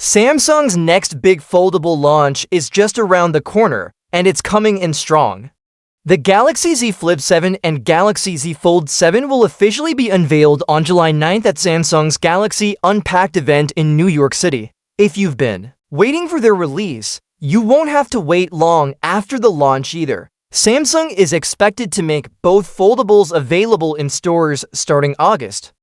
Samsung's next big foldable launch is just around the corner, and it's coming in strong. The Galaxy Z Flip 7 and Galaxy Z Fold 7 will officially be unveiled on July 9th at Samsung's Galaxy Unpacked event in New York City. If you've been waiting for their release, you won't have to wait long after the launch either. Samsung is expected to make both foldables available in stores starting August.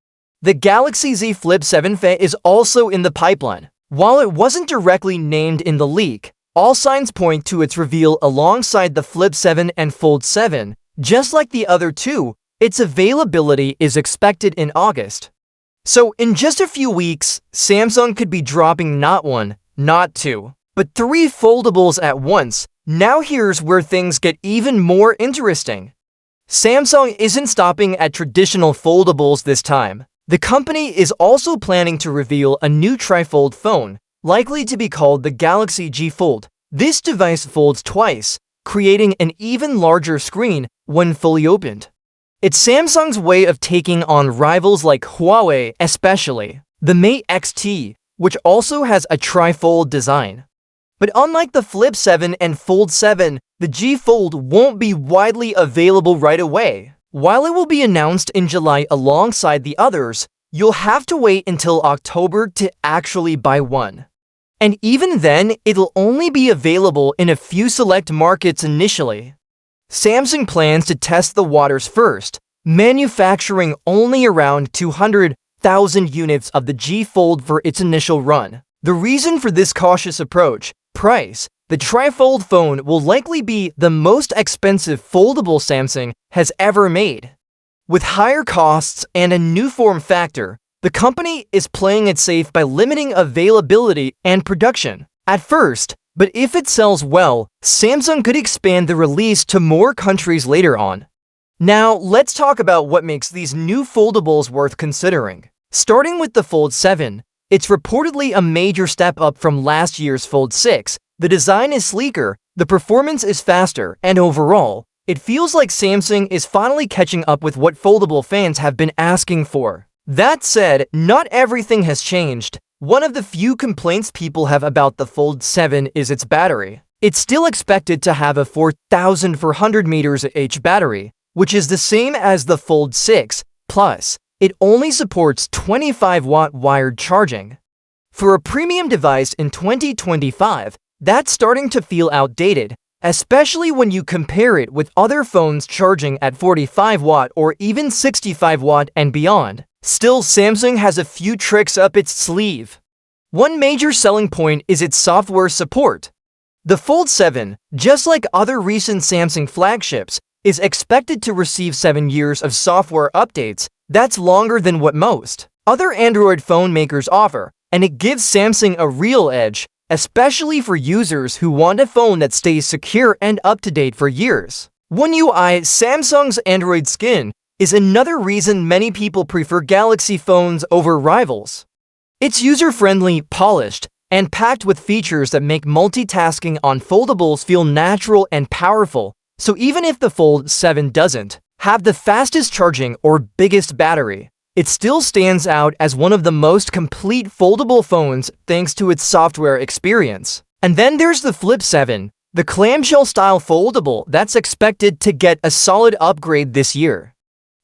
The Galaxy Z Flip 7 is also in the pipeline. While it wasn't directly named in the leak, all signs point to its reveal alongside the Flip 7 and Fold 7. Just like the other two, its availability is expected in August. So in just a few weeks, Samsung could be dropping not one, not two, but three foldables at once. Now here's where things get even more interesting. Samsung isn't stopping at traditional foldables this time. The company is also planning to reveal a new trifold phone, likely to be called the Galaxy GFold. This device folds twice, creating an even larger screen when fully opened. It's Samsung's way of taking on rivals like Huawei, especially the Mate X-T, which also has a trifold design. But unlike the Flip 7 and Fold 7, the GFold won't be widely available right away. While it will be announced in July alongside the others, you'll have to wait until October to actually buy one. And even then, it'll only be available in a few select markets initially. Samsung plans to test the waters first, manufacturing only around 200,000 units of the GFold for its initial run. The reason for this cautious approach: price. The trifold phone will likely be the most expensive foldable Samsung has ever made. With higher costs and a new form factor, the company is playing it safe by limiting availability and production at first, but if it sells well, Samsung could expand the release to more countries later on. Now, let's talk about what makes these new foldables worth considering. Starting with the Fold 7, it's reportedly a major step up from last year's Fold 6. The design is sleeker, the performance is faster, and overall, it feels like Samsung is finally catching up with what foldable fans have been asking for. That said, not everything has changed. One of the few complaints people have about the Fold 7 is its battery. It's still expected to have a 4,400 mAh battery, which is the same as the Fold 6, plus, it only supports 25-watt wired charging. For a premium device in 2025, that's starting to feel outdated, especially when you compare it with other phones charging at 45-watt or even 65-watt and beyond. Still, Samsung has a few tricks up its sleeve. One major selling point is its software support. The Fold 7, just like other recent Samsung flagships, is expected to receive 7 years of software updates. That's longer than what most other Android phone makers offer, and it gives Samsung a real edge, especially for users who want a phone that stays secure and up-to-date for years. One UI, Samsung's Android skin, is another reason many people prefer Galaxy phones over rivals. It's user-friendly, polished, and packed with features that make multitasking on foldables feel natural and powerful, so even if the Fold 7 doesn't have the fastest charging or biggest battery, it still stands out as one of the most complete foldable phones thanks to its software experience. And then there's the Flip 7, the clamshell-style foldable that's expected to get a solid upgrade this year.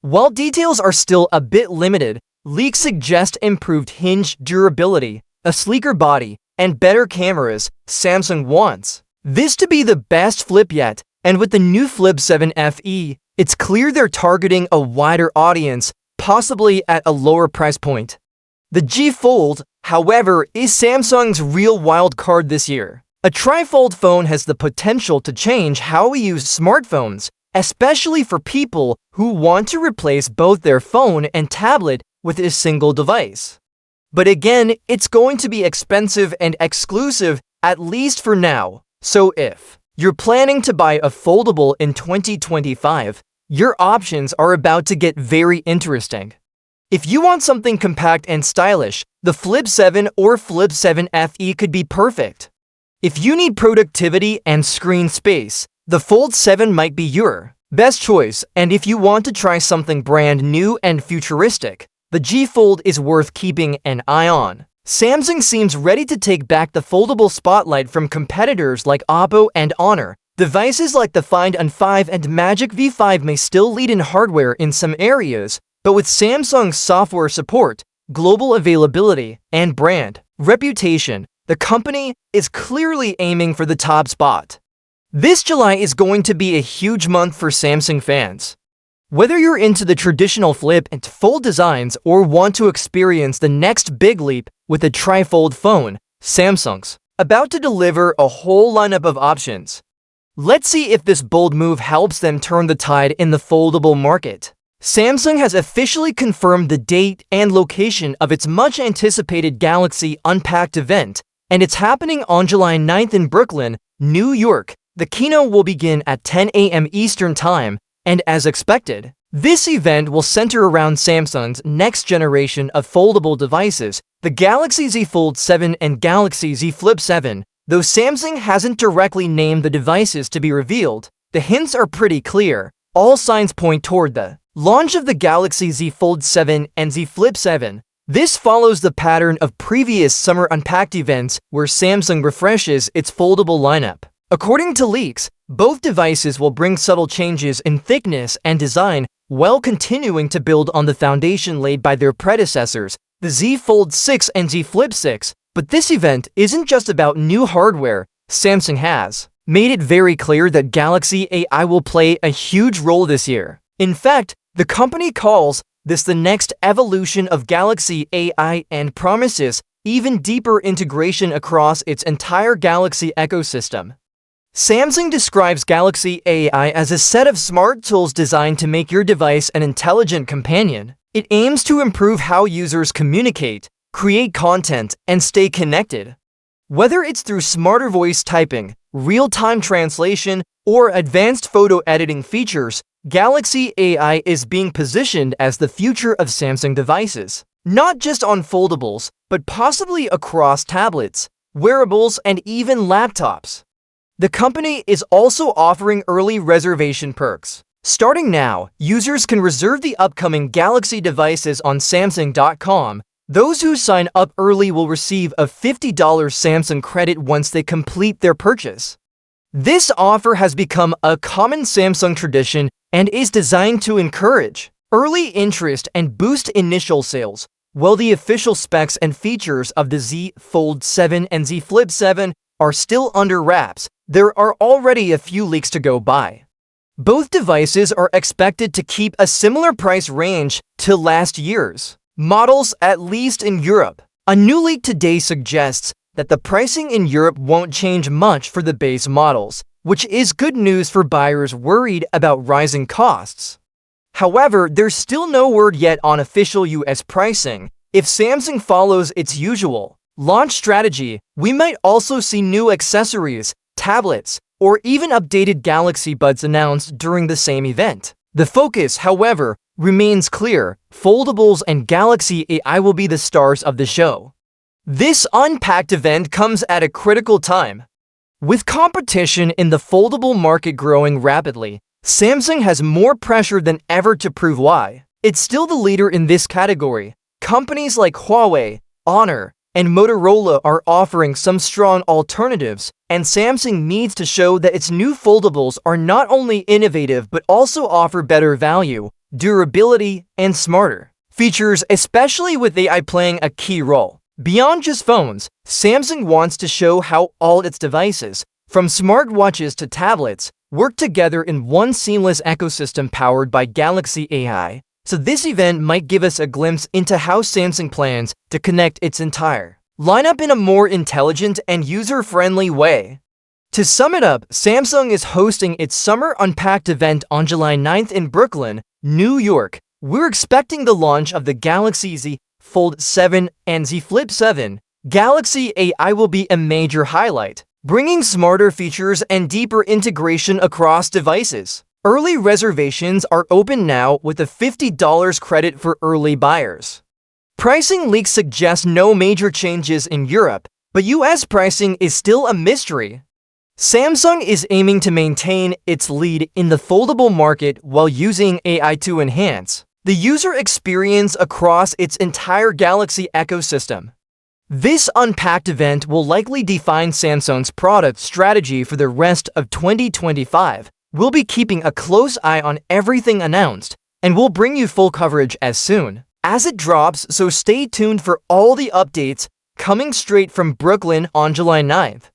While details are still a bit limited, leaks suggest improved hinge durability, a sleeker body, and better cameras. Samsung wants this to be the best flip yet, and with the new Flip 7 FE, it's clear they're targeting a wider audience, possibly at a lower price point. The GFold, however, is Samsung's real wild card this year. A trifold phone has the potential to change how we use smartphones, especially for people who want to replace both their phone and tablet with a single device. But again, it's going to be expensive and exclusive, at least for now. So if you're planning to buy a foldable in 2025, your options are about to get very interesting. If you want something compact and stylish, the Flip 7 or Flip 7 FE could be perfect. If you need productivity and screen space, the Fold 7 might be your best choice, and if you want to try something brand new and futuristic, the GFold is worth keeping an eye on. Samsung seems ready to take back the foldable spotlight from competitors like Oppo and Honor. Devices like the Find N5 and Magic V5 may still lead in hardware in some areas, but with Samsung's software support, global availability, and brand reputation, the company is clearly aiming for the top spot. This July is going to be a huge month for Samsung fans. Whether you're into the traditional flip and fold designs or want to experience the next big leap with a trifold phone, Samsung's about to deliver a whole lineup of options. Let's see if this bold move helps them turn the tide in the foldable market. Samsung has officially confirmed the date and location of its much-anticipated Galaxy Unpacked event, and it's happening on July 9th in Brooklyn, New York. The keynote will begin at 10 a.m. Eastern Time, and as expected, this event will center around Samsung's next generation of foldable devices, the Galaxy Z Fold 7 and Galaxy Z Flip 7. Though Samsung hasn't directly named the devices to be revealed, the hints are pretty clear. All signs point toward the launch of the Galaxy Z Fold 7 and Z Flip 7. This follows the pattern of previous summer Unpacked events where Samsung refreshes its foldable lineup. According to leaks, both devices will bring subtle changes in thickness and design while continuing to build on the foundation laid by their predecessors, the Z Fold 6 and Z Flip 6. But this event isn't just about new hardware. Samsung has made it very clear that Galaxy AI will play a huge role this year. In fact, the company calls this the next evolution of Galaxy AI and promises even deeper integration across its entire Galaxy ecosystem. Samsung describes Galaxy AI as a set of smart tools designed to make your device an intelligent companion. It aims to improve how users communicate, create content, and stay connected. Whether it's through smarter voice typing, real-time translation, or advanced photo editing features, Galaxy AI is being positioned as the future of Samsung devices. Not just on foldables, but possibly across tablets, wearables, and even laptops. The company is also offering early reservation perks. Starting now, users can reserve the upcoming Galaxy devices on Samsung.com. Those who sign up early will receive a $50 Samsung credit once they complete their purchase. This offer has become a common Samsung tradition and is designed to encourage early interest and boost initial sales. While the official specs and features of the Z Fold 7 and Z Flip 7 are still under wraps, there are already a few leaks to go by. Both devices are expected to keep a similar price range to last year's models, at least in Europe. A new leak today suggests that the pricing in Europe won't change much for the base models, which is good news for buyers worried about rising costs. However, there's still no word yet on official US pricing. If Samsung follows its usual launch strategy, we might also see new accessories, tablets, or even updated Galaxy Buds announced during the same event. The focus, however, remains clear. Foldables and Galaxy AI will be the stars of the show. This Unpacked event comes at a critical time. With competition in the foldable market growing rapidly, Samsung has more pressure than ever to prove why. It's still the leader in this category. Companies like Huawei, Honor, and Motorola are offering some strong alternatives, and Samsung needs to show that its new foldables are not only innovative but also offer better value, durability, and smarter features, especially with AI playing a key role. Beyond just phones, Samsung wants to show how all its devices, from smartwatches to tablets, work together in one seamless ecosystem powered by Galaxy AI. So this event might give us a glimpse into how Samsung plans to connect its entire lineup in a more intelligent and user-friendly way. To sum it up, Samsung is hosting its Summer Unpacked event on July 9th in Brooklyn, New York. We're expecting the launch of the Galaxy Z Fold 7 and Z Flip 7. Galaxy AI will be a major highlight, bringing smarter features and deeper integration across devices. Early reservations are open now with a $50 credit for early buyers. Pricing leaks suggest no major changes in Europe, but US pricing is still a mystery. Samsung is aiming to maintain its lead in the foldable market while using AI to enhance the user experience across its entire Galaxy ecosystem. This Unpacked event will likely define Samsung's product strategy for the rest of 2025. We'll be keeping a close eye on everything announced, and we'll bring you full coverage as soon as it drops, so stay tuned for all the updates coming straight from Brooklyn on July 9th.